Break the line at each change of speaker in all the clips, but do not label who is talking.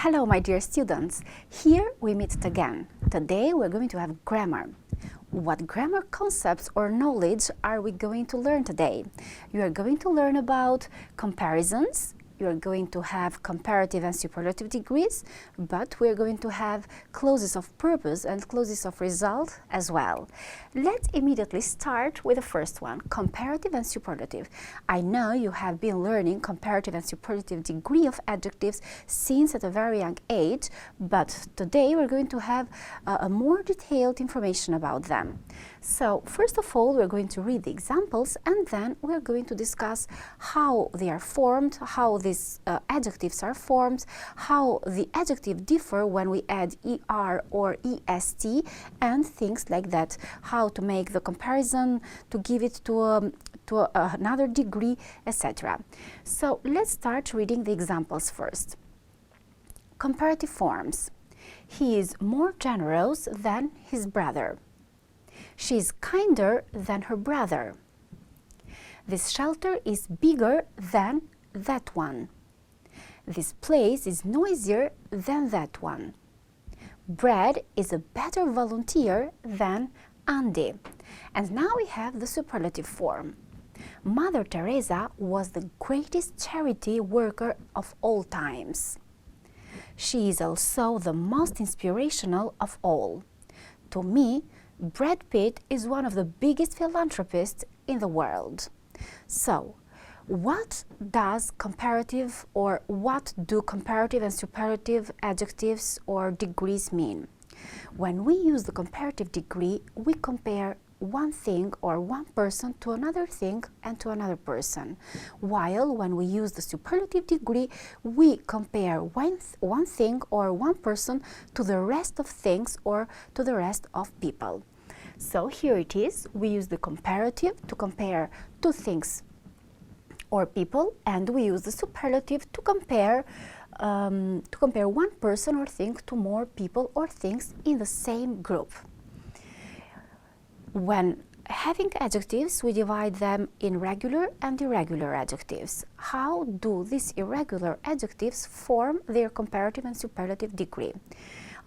Hello, my dear students. Here we meet again. Today we're going to have grammar. What grammar concepts or knowledge are we going to learn today? You are going to learn about comparisons. You are going to have comparative and superlative degrees, but we're going to have clauses of purpose and clauses of result as well. Let's immediately start with the first one, comparative and superlative. I know you have been learning comparative and superlative degree of adjectives since at a very young age, but today we're going to have a more detailed information about them. So first of all, we're going to read the examples and then we're going to discuss how they are formed, how these adjectives are formed, how the adjective differ when we add er or est, and things like that, how to make the comparison, to give it to another degree, etc. So let's start reading the examples first. Comparative forms. He is more generous than his brother. She is kinder than her brother. This shelter is bigger than that one. This place is noisier than that one. Brad is a better volunteer than Andy. And now we have the superlative form. Mother Teresa was the greatest charity worker of all times. She is also the most inspirational of all. To me, Brad Pitt is one of the biggest philanthropists in the world. So, what does comparative or what do comparative and superlative adjectives or degrees mean? When we use the comparative degree, we compare one thing or one person to another thing and to another person, while when we use the superlative degree, we compare one thing or one person to the rest of things or to the rest of people. So here it is, we use the comparative to compare two things or people, and we use the superlative to compare one person or thing to more people or things in the same group. When having adjectives, we divide them in regular and irregular adjectives. How do these irregular adjectives form their comparative and superlative degree?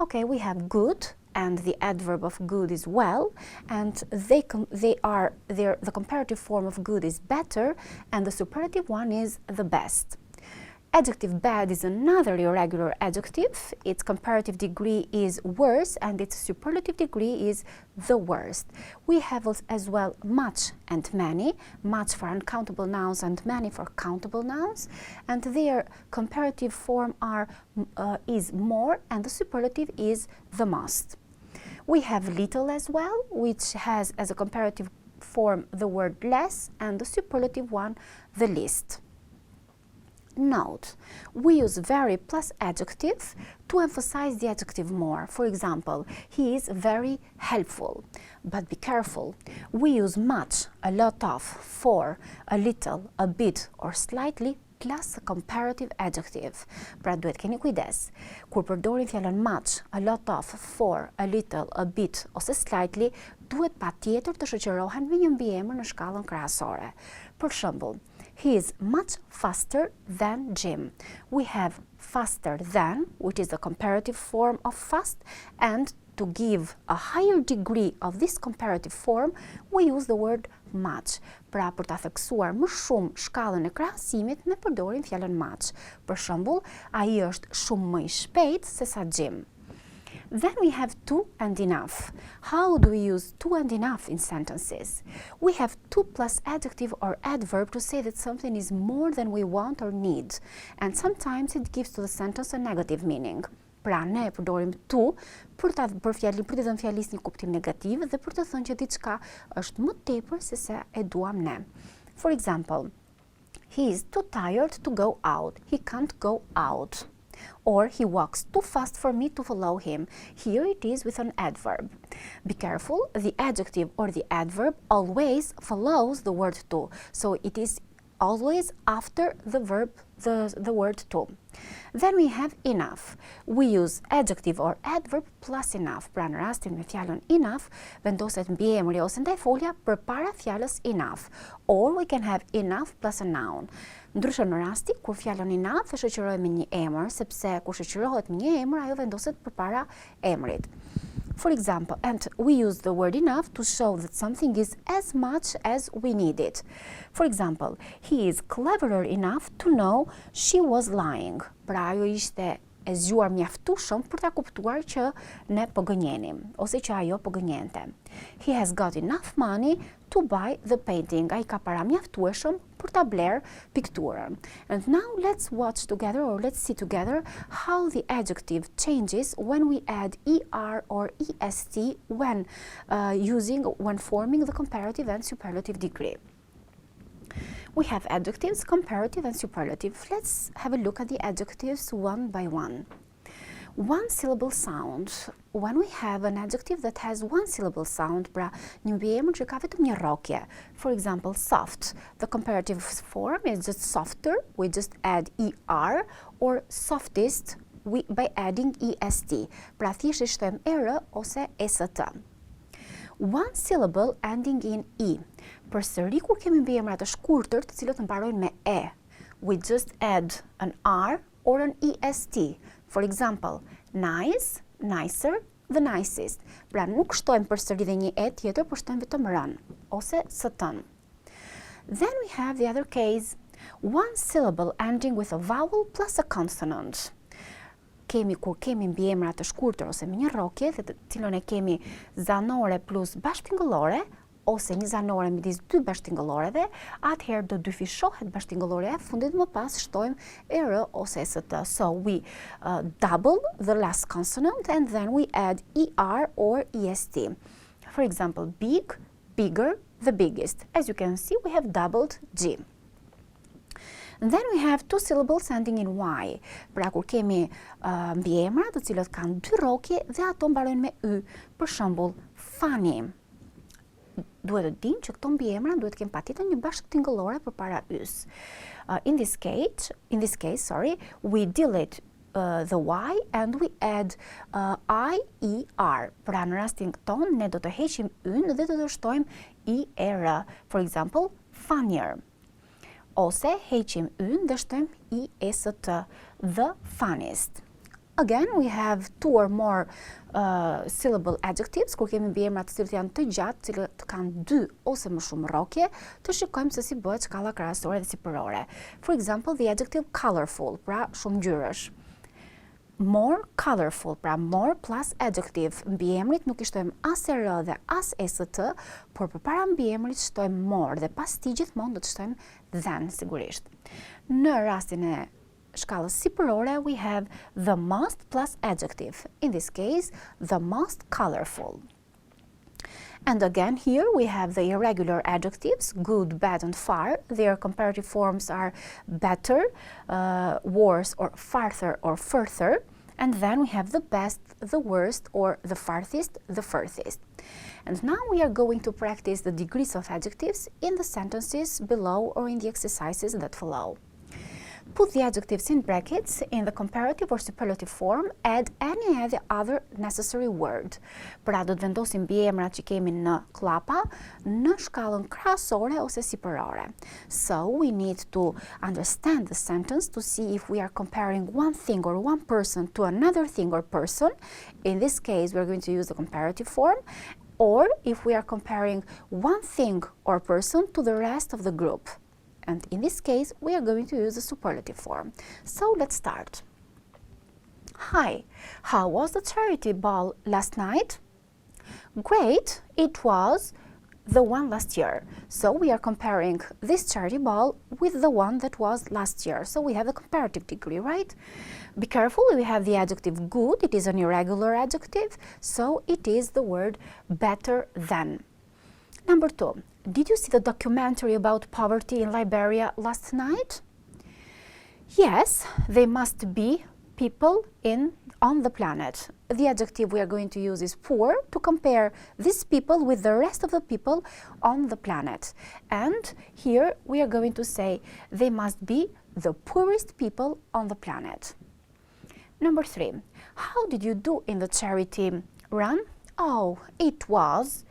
Okay, we have good, and the adverb of good is well, and the comparative form of good is better, and the superlative one is the best. Adjective bad is another irregular adjective. Its comparative degree is worse and its superlative degree is the worst. We have as well much and many, much for uncountable nouns and many for countable nouns, and their comparative form is more and the superlative is the most. We have little as well, which has as a comparative form the word less and the superlative one the least. Note, we use very plus adjective to emphasize the adjective more. For example, he is very helpful. But be careful, we use much, a lot of, for, a little, a bit or slightly plus a comparative adjective. Pra duhet keni kujdes. Kur përdorim fjalën much, a lot of, for, a little, a bit ose slightly, duhet patjetër të shoqërohen me një mbiemër në shkallën krahasore. Për shembull, he is much faster than Jim. We have faster than, which is the comparative form of fast, and to give a higher degree of this comparative form, we use the word much. Pra për ta theksuar më shumë shkallën e krahasimit, ne përdorim fjalën much. Për shembull, ai është shumë më I shpejt se sa Jim. Then we have to and enough. How do we use to and enough in sentences? We have to plus adjective or adverb to say that something is more than we want or need, and sometimes it gives to the sentence a negative meaning. Pra ne e përdorim to për të dhënë fjalisë një kuptim negativ dhe për të thënë që diçka është më tepër se sa e duam ne. For example, he is too tired to go out. He can't go out. Or he walks too fast for me to follow him. Here it is with an adverb. Be careful, the adjective or the adverb always follows the word to. So it is always after the verb, the word to. Then we have enough. We use adjective or adverb plus enough. Pra në rastin me fjalën enough, vendoset mbiemri ose ndajfolja përpara fjalës enough. Or we can have enough plus a noun. Ndryshe në rasti kur fjalën enough e shoqërohet me një emër, sepse kur shoqërohet me një emër, ajo vendoset përpara emrit. For example, and we use the word enough to show that something is as much as we need it. For example, he is cleverer enough to know she was lying. Pra ajo ishte e zgjuar mjaftueshëm për ta kuptuar që ne po gënjenim ose që ajo po gënjente. He has got enough money to buy the painting. Ai ka para mjaftueshëm për ta bler pikturën. And now let's watch together or let's see together how the adjective changes when we add er or est when forming the comparative and superlative degree. We have adjectives, comparative and superlative. Let's have a look at the adjectives one by one. One syllable sound. When we have an adjective that has one syllable sound, pra një mbiemër që ka vetëm një rrokje. For example, soft. The comparative form is just softer, we just add er, or softest by adding est. Pra thjesht e shtojmë er ose est. One syllable ending in e. Përsëri kur kemi mbiemra të shkurtër të cilët mbarojnë me e, we just add an r or an est. For example, nice, nicer, the nicest. Pra nuk shtojmë përsëri dhe një e tjetër, por shtojmë vetëm rën ose sëtën. Then we have the other case, one syllable ending with a vowel plus a consonant. Kur kemi mbiemra të shkurtër ose me një rrokje, të cilën e kemi zanore plus bashkëtingëllore, ose një zanore midis dy bashkëtingëlloreve, atëherë do dyfishohet bashkëtingëllorja e fundit, më pas shtojmë er ose est. So we double the last consonant and then we add er or est. For example, big, bigger, the biggest. As you can see, we have doubled g. And then we have two syllables ending in y. Pra kur kemi mbiemra të cilët kanë dy rrokje dhe ato mbarojnë me y. Për shembull, funny. Duhet të dimë që këto mbiemra duhet të kenë patjetër një bashkëtingëllore përpara y-s. In this case, we delete the y and we add ier. Pra në rastin këton ne do të heqim y-n dhe do të shtojmë er. For example, funnier. Ose heqim yn dhe shtojmë est, the funniest. Again, we have two or more syllable adjectives, kur kemi mbiemra të cilët janë të gjatë, të cilët kanë dy ose më shumë rrokje, të shikojmë se si bëhet shkalla krahasore dhe sipërore. For example, the adjective colorful, pra shumë ngjyrësh. More colorful, pra more plus adjective. Mbiemrit nuk I shtojmë as er dhe as est, por përpara mbiemrit shtojmë more dhe pas tij gjithmonë do të shtojmë than sigurisht. Në rastin e shkallës sipërore, we have the most plus adjective. In this case, the most colorful. And again, here we have the irregular adjectives, good, bad, and far. Their comparative forms are better, worse, or farther, or further. And then we have the best, the worst, or the farthest, the furthest. And now we are going to practice the degrees of adjectives in the sentences below or in the exercises that follow. Put the adjectives in brackets in the comparative or superlative form, add any other necessary word. Pra do të vendosim mbiemrat që kemi në klapa në shkallën krahasore ose sipërore. So we need to understand the sentence to see if we are comparing one thing or one person to another thing or person. In this case, we're going to use the comparative form. Or if we are comparing one thing or person to the rest of the group. And in this case, we are going to use the superlative form. So let's start. Hi, how was the charity ball last night? Great, it was the one last year. So we are comparing this charity ball with the one that was last year. So we have the comparative degree, right? Be careful, we have the adjective good. It is an irregular adjective, so it is the word better than. Number 2. Did you see the documentary about poverty in Liberia last night? Yes, they must be people in on the planet. The adjective we are going to use is poor to compare these people with the rest of the people on the planet. And here we are going to say they must be the poorest people on the planet. Number 3, how did you do in the charity run? Oh, it was,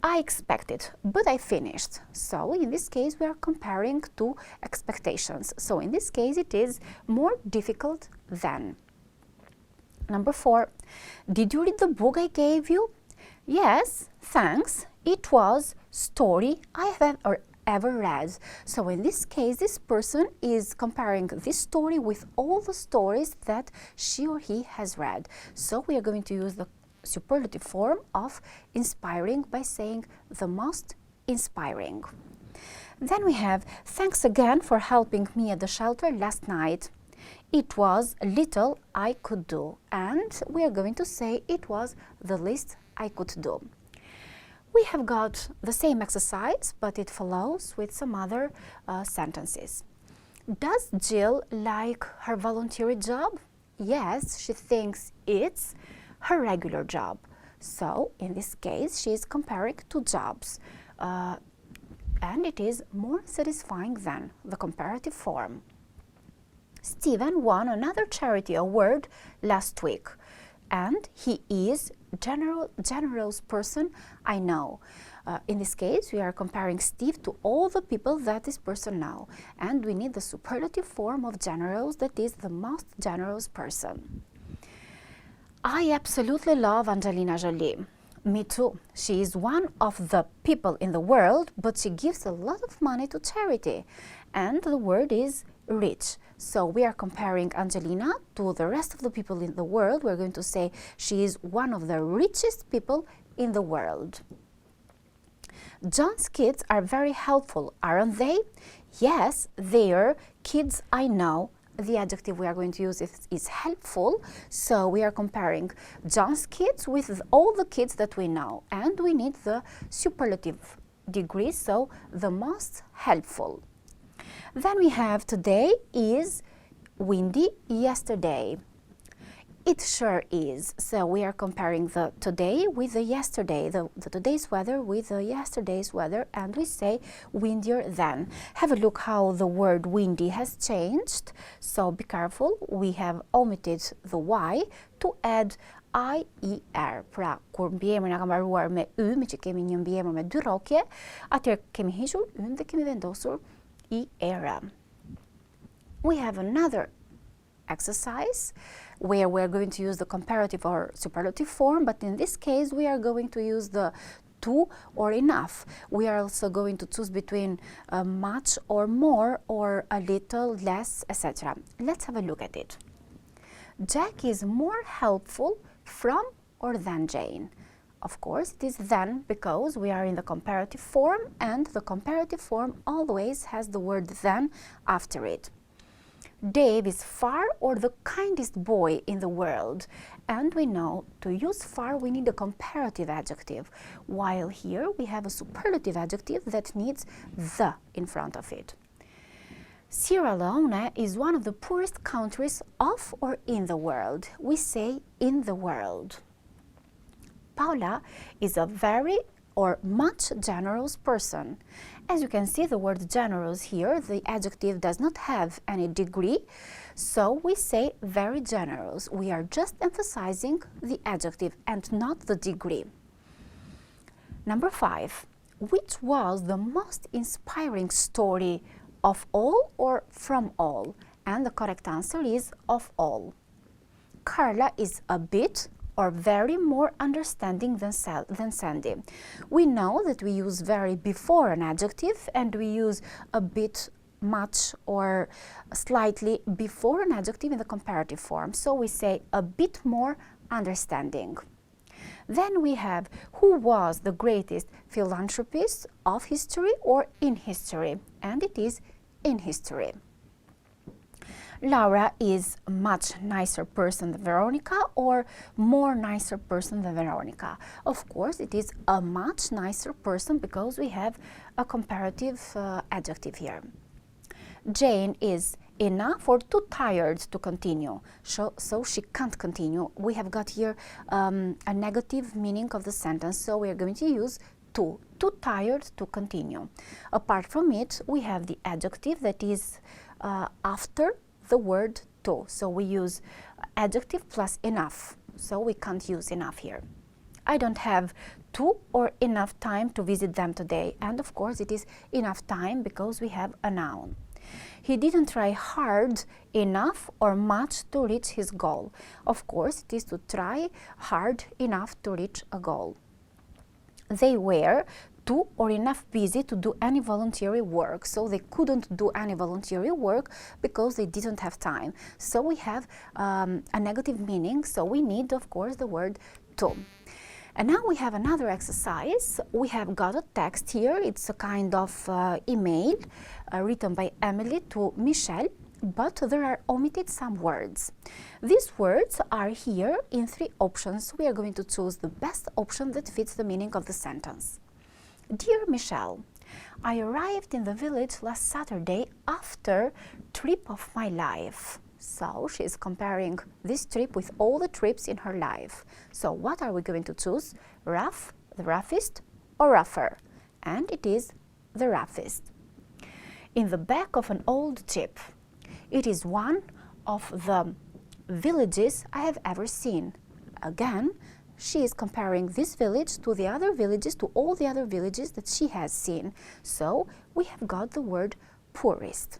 I expected, but I finished. So in this case we are comparing two expectations. So in this case it is more difficult than. Number 4, did you read the book I gave you? Yes, thanks. It was story I have ever read. So in this case, this person is comparing this story with all the stories that she or he has read. So we are going to use the superlative form of inspiring by saying the most inspiring. Then we have, thanks again for helping me at the shelter last night. It was little I could do, and we are going to say it was the least I could do. We have got the same exercise, but it follows with some other sentences. Does Jill like her voluntary job? Yes, she thinks it's her regular job. So in this case, she is comparing two jobs, and it is more satisfying than the comparative form. Stephen won another charity award last week, and he is generous person I know. In this case, we are comparing Steve to all the people that this person knows, and we need the superlative form of generous, that is the most generous person. I absolutely love Angelina Jolie. Me too. She is one of the people in the world, but she gives a lot of money to charity. And the word is rich. So we are comparing Angelina to the rest of the people in the world. We're going to say she is one of the richest people in the world. John's kids are very helpful, aren't they? Yes, they are. Kids I know. The adjective we are going to use is helpful. So we are comparing John's kids with all the kids that we know. And we need the superlative degree, so the most helpful. Then we have today is windy yesterday. It sure is. So we are comparing the today with the yesterday, the today's weather with the yesterday's weather, and we say windier than. Have a look how the word windy has changed. So be careful, we have omitted the y to add IER. Pra kur mbiemrin na ka mbaruar me y, me që kemi një mbiemër me dy rrokje, atëherë kemi hiqur y dhe kemi vendosur IER. We have another exercise where we're going to use the comparative or superlative form, but in this case we are going to use the to or enough. We are also going to choose between much or more or a little, less, etc. Let's have a look at it. Jack is more helpful from or than Jane. Of course, it is than because we are in the comparative form, and the comparative form always has the word than after it. Dave is far or the kindest boy in the world, and we know to use far we need a comparative adjective, while here we have a superlative adjective that needs the in front of it. Sierra Leone is one of the poorest countries of or in the world. We say in the world. Paula is a very or much generous person. As you can see, the word generous here, the adjective does not have any degree, so we say very generous. We are just emphasizing the adjective and not the degree. Number 5, which was the most inspiring story of all or from all? And the correct answer is of all. Carla is a bit or very more understanding than Sandy. We know that we use very before an adjective, and we use a bit, much, or slightly before an adjective in the comparative form. So we say a bit more understanding. Then we have who was the greatest philanthropist of history or in history, and it is in history. Laura is a much nicer person than Veronica or more nicer person than Veronica. Of course, it is a much nicer person because we have a comparative adjective here. Jane is enough or too tired to continue. So she can't continue. We have got here a negative meaning of the sentence, so we are going to use too tired to continue. Apart from it, we have the adjective that is after the word to. So we use adjective plus enough, so we can't use enough here. I don't have too or enough time to visit them today, and of course it is enough time because we have a noun. He didn't try hard enough or much to reach his goal. Of course, it is to try hard enough to reach a goal. They were too or enough busy to do any voluntary work, so they couldn't do any voluntary work because they didn't have time. So we have a negative meaning, so we need, of course, the word to. And now we have another exercise. We have got a text here. It's a kind of email written by Emily to Michelle, but there are omitted some words. These words are here in 3 options. We are going to choose the best option that fits the meaning of the sentence. Dear Michelle, I arrived in the village last Saturday after trip of my life. So she is comparing this trip with all the trips in her life. So what are we going to choose? Rough, the roughest, or rougher? And it is the roughest. In the back of an old jeep. It is one of the villages I have ever seen. Again, she is comparing this village to the other villages, to all the other villages that she has seen. So we have got the word poorest.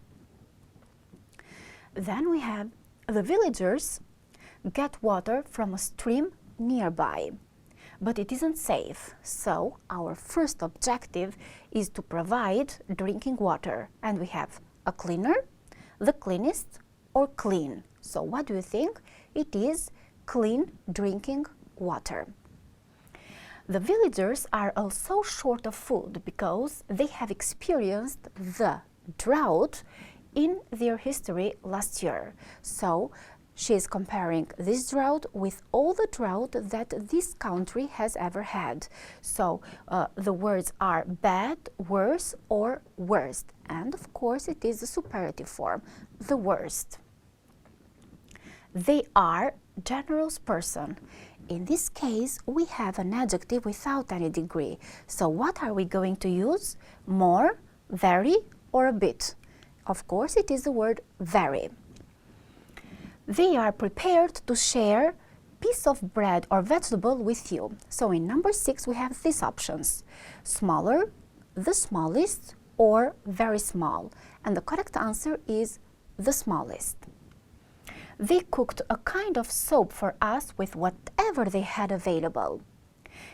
Then we have the villagers get water from a stream nearby, but it isn't safe. So our first objective is to provide drinking water, and we have a cleaner, the cleanest, or clean. So what do you think? It is clean drinking water. The villagers are also short of food because they have experienced the drought in their history last year. So she is comparing this drought with all the drought that this country has ever had. So the words are bad, worse, or worst. And of course it is the superlative form, the worst. They are generous person. In this case, we have an adjective without any degree. So what are we going to use? More, very, or a bit? Of course, it is the word very. They are prepared to share piece of bread or vegetable with you. So in number 6, we have these options: smaller, the smallest, or very small. And the correct answer is the smallest. They cooked a kind of soup for us with whatever they had available.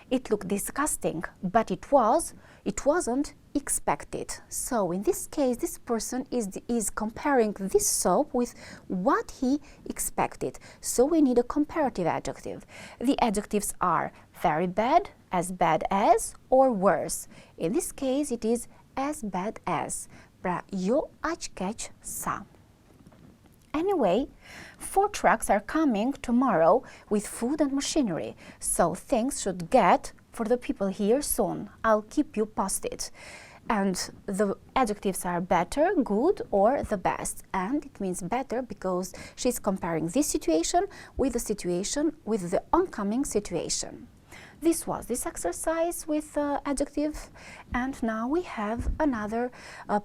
It looked disgusting, but it wasn't expected. So in this case, this person is comparing this soap with what he expected. So we need a comparative adjective. The adjectives are very bad as, or worse. In this case, it is as bad as. Pra jo aq keq sa. Anyway, 4 trucks are coming tomorrow with food and machinery, so things should get for the people here soon. I'll keep you posted. And the adjectives are better, good, or the best. And it means better because she's comparing this situation with the oncoming situation. This was this exercise with adjective, and now we have another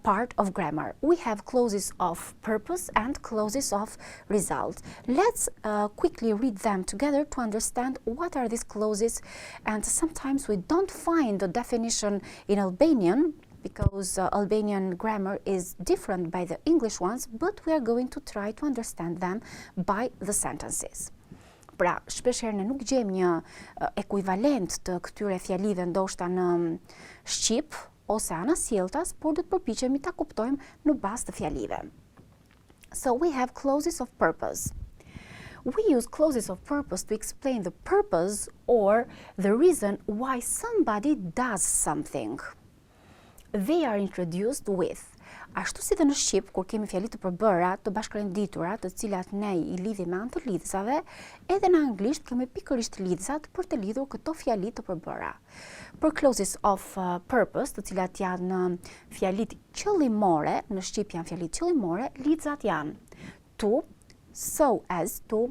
part of grammar. We have clauses of purpose and clauses of result. Let's quickly read them together to understand what are these clauses, and sometimes we don't find the definition in Albanian because Albanian grammar is different by the English ones, but we are going to try to understand them by the sentences. Pra, shpeshherë ne nuk gjejmë një ekuivalent të këtyre fjalive ndoshta në shqip ose anasjelltas, por do të përpiqemi ta kuptojmë në bazë të fjalive. So we have clauses of purpose. We use clauses of purpose to explain the purpose or the reason why somebody does something. They are introduced with Ashtu si dhe në shqip, kur kemi fjali të përbëra, të bashkërenditura, të cilat ne i lidhim me anë të lidhësave, edhe në anglisht kemi pikërisht lidhësat për të lidhur këto fjali të përbëra. Për clauses of purpose, të cilat janë fjalit qëllimore, në shqip janë fjalit qëllimore, lidhësat janë to, so as to,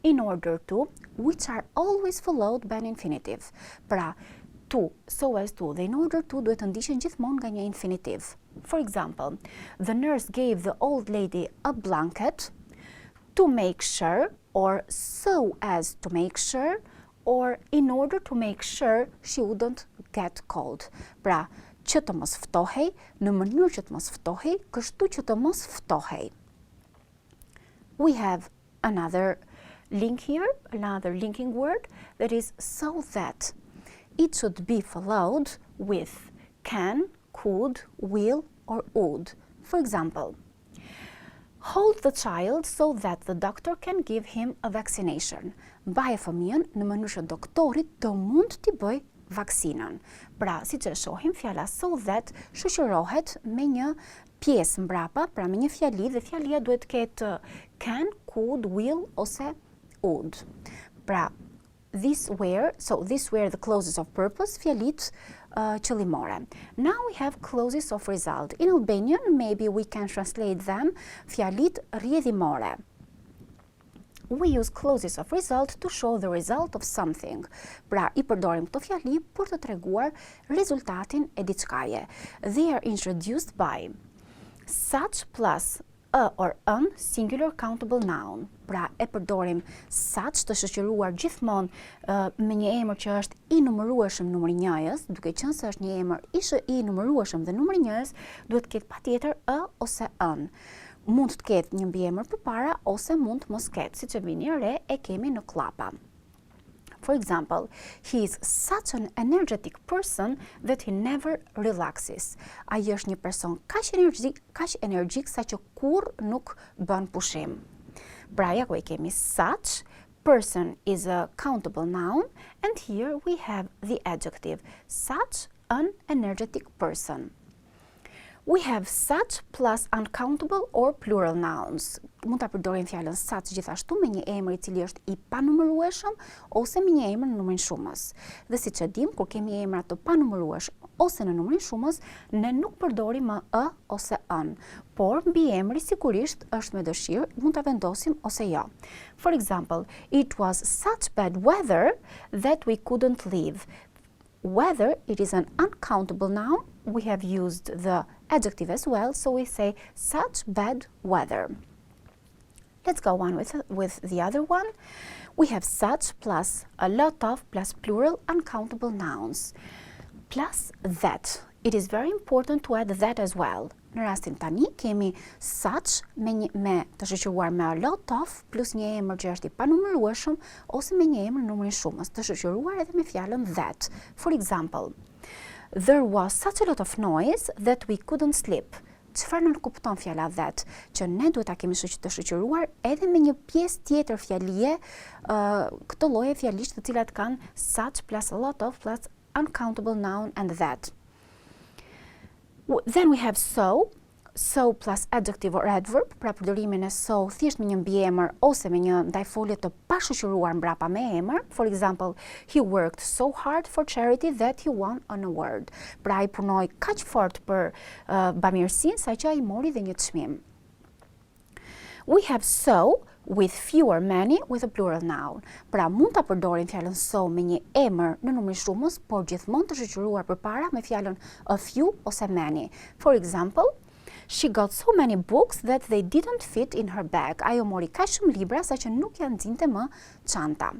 in order to, which are always followed by an infinitive. Pra, to, so as to, dhe in order to duhet të ndiqen gjithmonë nga një infinitive. For example, the nurse gave the old lady a blanket to make sure, or so as to make sure, or in order to make sure she wouldn't get cold. Pra, që të mos ftohej, në mënyrë që të mos ftohej, kështu që të mos ftohej. We have another link here, another linking word, that is so that. It should be followed with can, could, will, or would. For example, hold the child so that the doctor can give him a vaccination. Mbaje fëmijën në mënyrë që doktori të mund t'i bëj vaksinën. Pra, si që shohim, fjala so that shoqërohet me një pjesë mbrapa, pra me një fjali, dhe fjalia duhet ketë can, could, will ose would. Pra, these were the clauses of purpose, fjalit qëllimore. Now we have clauses of result. In Albanian, maybe we can translate them fjalit rrjedhimore. We use clauses of result to show the result of something. Pra, I përdorim këto fjali për të treguar rezultatin e diçkaje. They are introduced by such plus a or an singular countable noun. Pra, e përdorim such të shoqëruar gjithmonë me një emër që është i numërueshëm numri njëjës, duke qenë se është një emër i numërueshëm dhe numri njëjës, duhet të ketë patjetër a ose an. Mund të ketë një mbiemër përpara ose mund të mos ketë, siç e vini re e kemi në klapa. For example, he is such an energetic person that he never relaxes. Ai është një person kaq energjik sa që kurrë nuk bën pushim. Pra, ja ku e kemi such, person is a countable noun, and here we have the adjective, such an energetic person. We have such plus uncountable or plural nouns. Mund ta përdorim fjalën such gjithashtu me një emër i cili është i panumërueshëm ose me një emër në numrin shumës. Dhe siç e dim, kur kemi emra të panumërueshëm ose në numrin shumës, ne nuk përdorim më a ose an, por mbiemri sigurisht është me dëshirë, mund ta vendosim ose jo. For example, it was such bad weather that we couldn't leave. Weather, it is an uncountable noun. We have used the adjective as well, so we say such bad weather. Let's go on with the other one. We have such plus a lot of plus plural uncountable nouns. Plus that. It is very important to add that as well. Në rastin tani kemi such me të shoqëruar me a lot of plus një emër që është i panumërueshëm ose me një emër në numrin shumës, të shoqëruar edhe me fjalën that. For example, there was such a lot of noise that we couldn't sleep. Çfarë nën kupton fjala that? Që ne duhet ta kemi të shoqëruar edhe me një pjesë tjetër fjalie, këto lloje fjalish të cilat kanë such plus a lot of plus uncountable noun and that. Then we have so plus adjective or adverb, pra përdorimin e so thjesht me një mbiemër ose me një ndajfolje të pashoqëruar mbrapa me emër. For example, he worked so hard for charity that he won an award. Pra ai punoi kaq fort për bamirësinë sa që ai mori dhe një çmim. We have so with few or many with a plural noun. Pra mund ta përdorim fjalën so me një emër në numrin shumës, por gjithmonë të shoqëruar përpara me fjalën a few ose many. For example, she got so many books that they didn't fit in her bag. Ajo mori kaq shumë libra sa që nuk ja nxinte më çanta.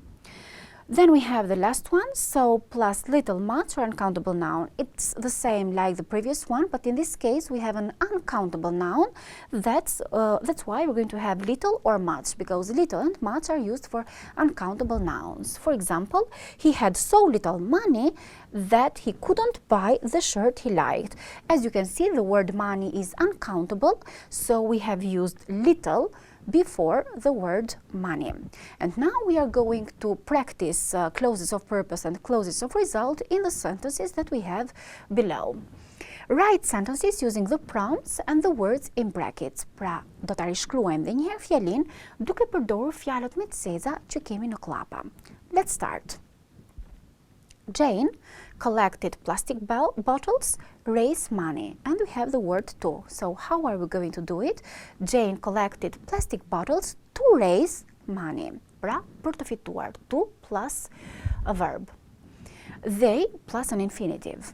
Then we have the last one, so plus little, much, or uncountable noun. It's the same like the previous one, but in this case we have an uncountable noun. That's why we're going to have little or much, because little and much are used for uncountable nouns. For example, he had so little money that he couldn't buy the shirt he liked. As you can see, the word money is uncountable, so we have used little before the word money. And now we are going to practice clauses of purpose and clauses of result in the sentences that we have below. Write sentences using the pronouns and the words in brackets. Pra, do ta rishkruajmë dhe njëherë fjalin duke përdorur fjalët me ceza që kemi në klapa. Let's start. Jane collected plastic bottles, raised money, and we have the word to. So how are we going to do it? Jane collected plastic bottles to raise money. Pra, për të fituar, to plus a verb. They plus an infinitive.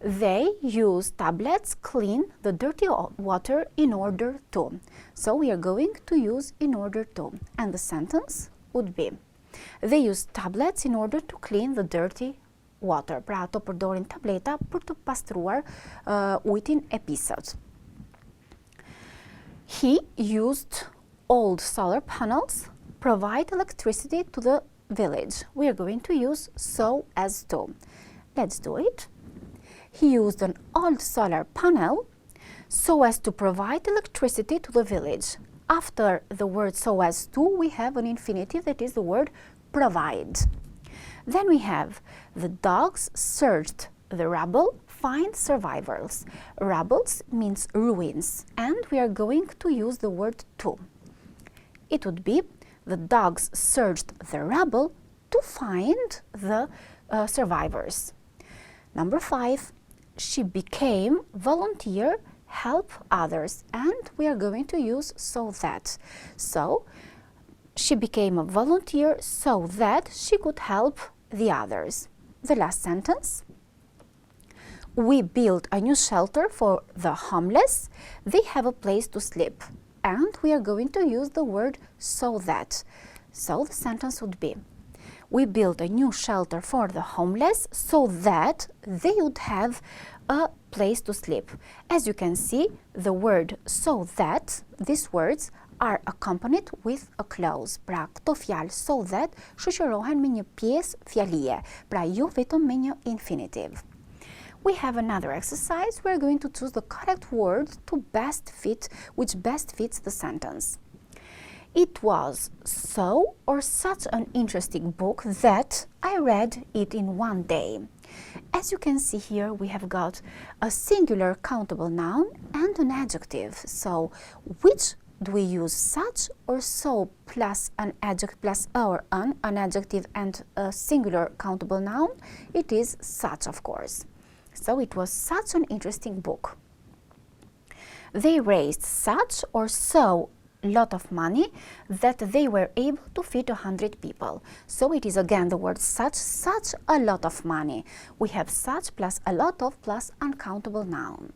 They use tablets clean the dirty water in order to. So we are going to use in order to. And the sentence would be, they use tablets in order to clean the dirty water. Pra ato përdorin tableta për të pastruar ujin e pisët. He used old solar panels provide electricity to the village. We are going to use so as to. Let's do it. He used an old solar panel so as to provide electricity to the village. After the word so as to, we have an infinitive that is the word provide. Then we have the dogs searched the rubble, find survivors. Rubbles means ruins, and we are going to use the word to. It would be the dogs searched the rubble to find the survivors. Number 5, she became volunteer, help others, and we are going to use so that. So, she became a volunteer so that she could help the others. The last sentence. We built a new shelter for the homeless. They have a place to sleep. And we are going to use the word so that. So the sentence would be, we built a new shelter for the homeless so that they would have a place to sleep. As you can see, the word so that, these words are accompanied with a clause. Pra, këto fjalë so that shoqërohen me një pjesë fjalie, pra jo vetëm me një infinitive. We have another exercise. We are going to choose the correct word to which best fits the sentence. It was so or such an interesting book that I read it in one day. As you can see here, we have got a singular countable noun and an adjective. So, which do we use, such or so plus an adjective plus or an adjective and a singular countable noun? It is such, of course. So it was such an interesting book. They raised such or so lot of money that they were able to feed 100 people. So it is again the word such a lot of money. We have such plus a lot of plus uncountable noun.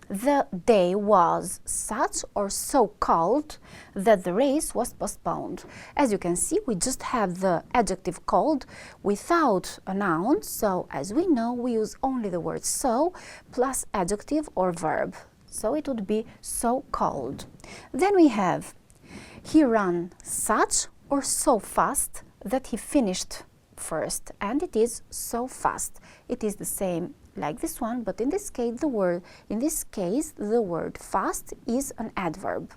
The day was such or so cold that the race was postponed. As you can see, we just have the adjective cold without a noun, so as we know, we use only the word so plus adjective or verb. So it would be so cold. Then we have, he ran such or so fast that he finished first, and it is so fast. It is the same like this one, but in this case the word fast is an adverb.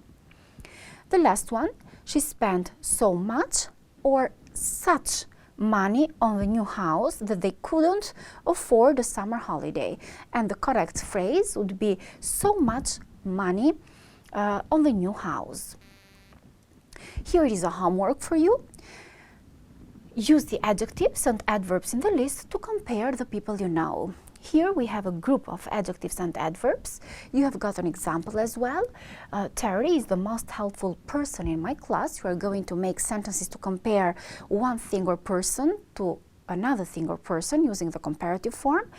The last one, she spent so much or such money on the new house that they couldn't afford a summer holiday. And the correct phrase would be so much money on the new house. Here it is a homework for you. Use the adjectives and adverbs in the list to compare the people you know. Here we have a group of adjectives and adverbs. You have got an example as well. Terry is the most helpful person in my class. We are going to make sentences to compare one thing or person to another thing or person using the comparative form.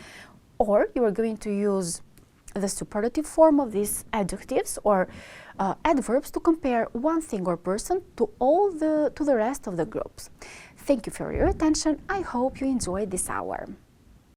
Or you are going to use the superlative form of these adjectives or adverbs to compare one thing or person to the rest of the groups. Thank you for your attention. I hope you enjoyed this hour.